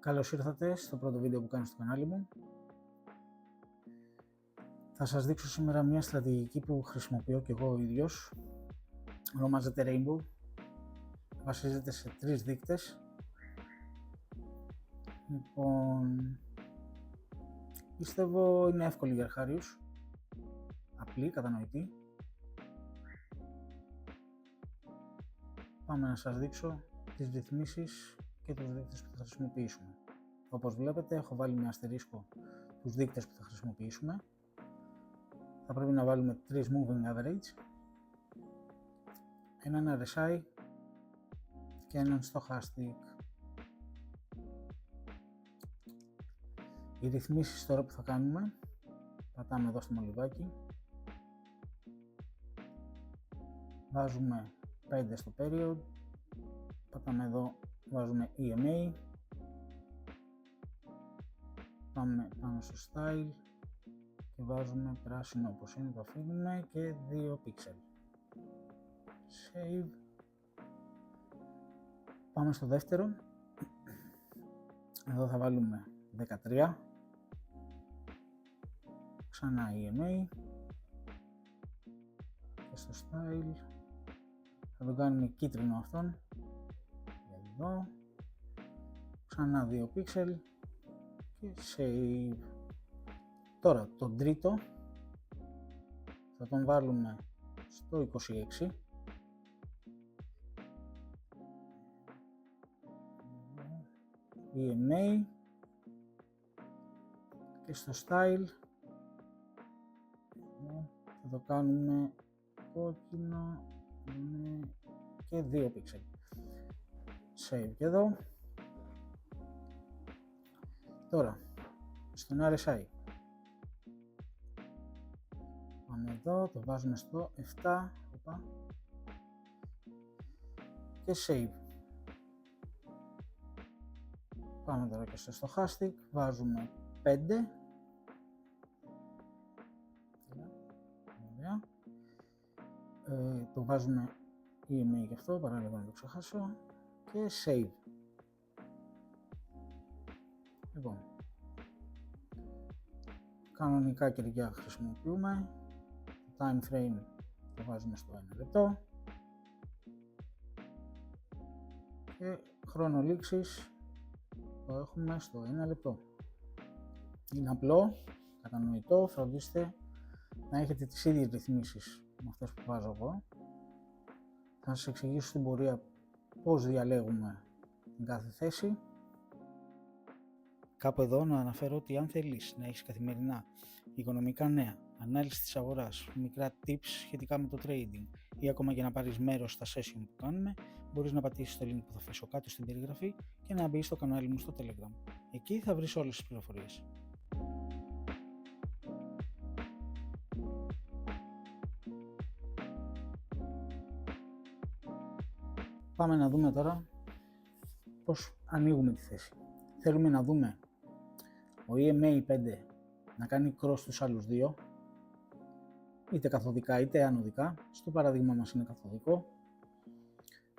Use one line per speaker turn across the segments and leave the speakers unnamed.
Καλώς ήρθατε στο πρώτο βίντεο που κάνω στο κανάλι μου. Θα σας δείξω σήμερα μια στρατηγική που χρησιμοποιώ και εγώ ο ίδιος. Ονομάζεται Rainbow. Βασίζεται σε 3 δείκτες. Λοιπόν, πιστεύω είναι εύκολη για αρχάριους. Απλή, κατανοητή. Πάμε να σας δείξω τις ρυθμίσεις και τους δείκτες που θα χρησιμοποιήσουμε. Όπως βλέπετε, έχω βάλει με αστερίσκο τους δείκτες που θα χρησιμοποιήσουμε. Θα πρέπει να βάλουμε 3 moving average, έναν RSI και έναν stochastic. Οι ρυθμίσεις τώρα που θα κάνουμε, πατάμε εδώ στο μολυβάκι, βάζουμε 5 στο period, πατάμε εδώ, βάζουμε EMA, πάμε πάνω στο style και βάζουμε πράσινο όπως είναι, το αφήνουμε και 2 pixel. Save. Πάμε στο δεύτερο. Εδώ θα βάλουμε 13. Ξανά EMA. Και στο style θα το κάνουμε κίτρινο αυτόν. Εδώ. Ξανά 2 pixel. Και save. Τώρα τον τρίτο θα τον βάλουμε στο 26. EMA και στο style θα το κάνουμε κόκκινο και 2 pixel. Save και εδώ. Τώρα στον RSI πάμε εδώ, το βάζουμε στο 7 και save. Πάμε τώρα και στο stochastic, βάζουμε 5. Ωραία. Το βάζουμε EMA και αυτό, παράλληλα να το ξεχάσω, και save. Λοιπόν, κανονικά κεριά χρησιμοποιούμε, το time frame το βάζουμε στο 1 λεπτό και χρόνο λήξης το έχουμε στο 1 λεπτό. Είναι απλό, κατανοητό, φροντίστε να έχετε τις ίδιες ρυθμίσεις με αυτές που βάζω εγώ. Θα σας εξηγήσω στην πορεία πώς διαλέγουμε την κάθε θέση. Κάπου εδώ να αναφέρω ότι αν θέλεις να έχεις καθημερινά οικονομικά νέα, ανάλυση της αγοράς, μικρά tips σχετικά με το trading ή ακόμα και να πάρεις μέρος στα session που κάνουμε, μπορείς να πατήσεις το link που θα αφήσω κάτω στην περιγραφή και να μπεις στο κανάλι μου στο Telegram. Εκεί θα βρεις όλες τις πληροφορίες. Πάμε να δούμε τώρα πώς ανοίγουμε τη θέση. Θέλουμε να δούμε ο EMA 5 να κάνει cross στους άλλους δύο, είτε καθοδικά είτε ανωδικά. Στο παράδειγμα μας είναι καθοδικό.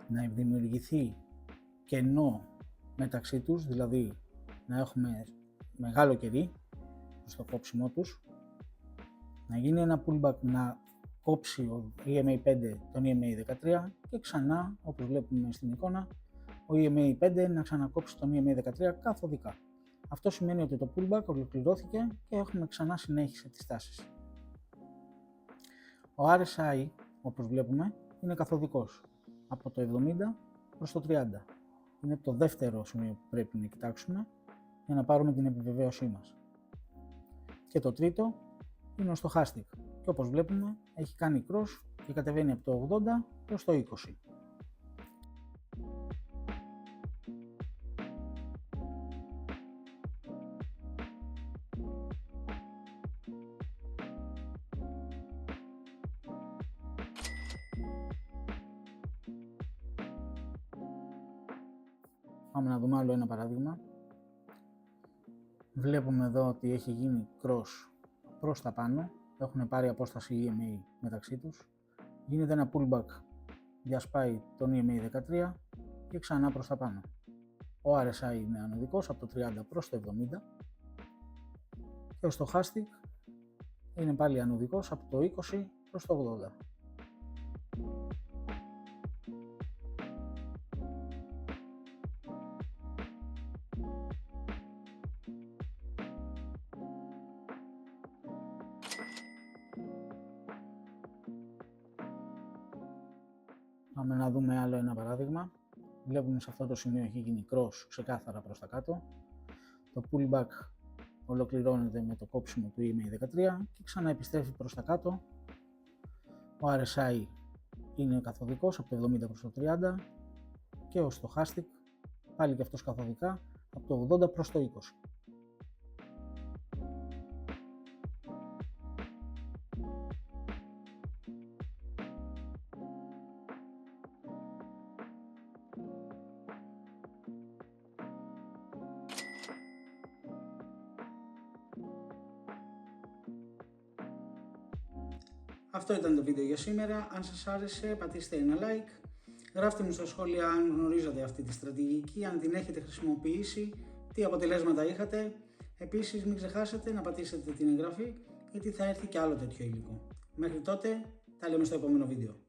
Να δημιουργηθεί κενό μεταξύ τους, δηλαδή να έχουμε μεγάλο κερί στο κόψιμό τους, να γίνει ένα pullback, να κόψει ο EMA 5 τον EMA 13 και ξανά, όπως βλέπουμε στην εικόνα, ο EMA 5 να ξανακόψει τον EMA 13 καθοδικά. Αυτό σημαίνει ότι το pullback ολοκληρώθηκε και έχουμε ξανά συνέχιση της τάσης. Ο RSI, όπως βλέπουμε, είναι καθοδικός από το 70 προς το 30. Είναι το δεύτερο σημείο που πρέπει να κοιτάξουμε για να πάρουμε την επιβεβαίωσή μας. Και το τρίτο είναι ο stochastic και όπως βλέπουμε έχει κάνει cross και κατεβαίνει από το 80 προς το 20. Πάμε να δούμε άλλο ένα παράδειγμα. Βλέπουμε εδώ ότι έχει γίνει cross προς τα πάνω, έχουν πάρει απόσταση EMA μεταξύ τους. Γίνεται ένα pullback, διασπάει τον EMA 13 και ξανά προς τα πάνω. Ο RSI είναι ανωδικός από το 30 προς το 70 και ο Stochastic είναι πάλι ανωδικός από το 20 προς το 80. Πάμε να δούμε άλλο ένα παράδειγμα. Βλέπουμε σε αυτό το σημείο έχει γίνει cross ξεκάθαρα προς τα κάτω. Το pullback ολοκληρώνεται με το κόψιμο του EMA13 και ξανά επιστρέφει προς τα κάτω. Ο RSI είναι καθοδικός από το 70 προς το 30 και ο Stochastic πάλι και αυτός καθοδικά από το 80 προς το 20. Αυτό ήταν το βίντεο για σήμερα. Αν σας άρεσε, πατήστε ένα like. Γράφτε μου στα σχόλια αν γνωρίζατε αυτή τη στρατηγική, αν την έχετε χρησιμοποιήσει, τι αποτελέσματα είχατε. Επίσης μην ξεχάσετε να πατήσετε την εγγραφή, γιατί θα έρθει και άλλο τέτοιο υλικό. Μέχρι τότε, τα λέμε στο επόμενο βίντεο.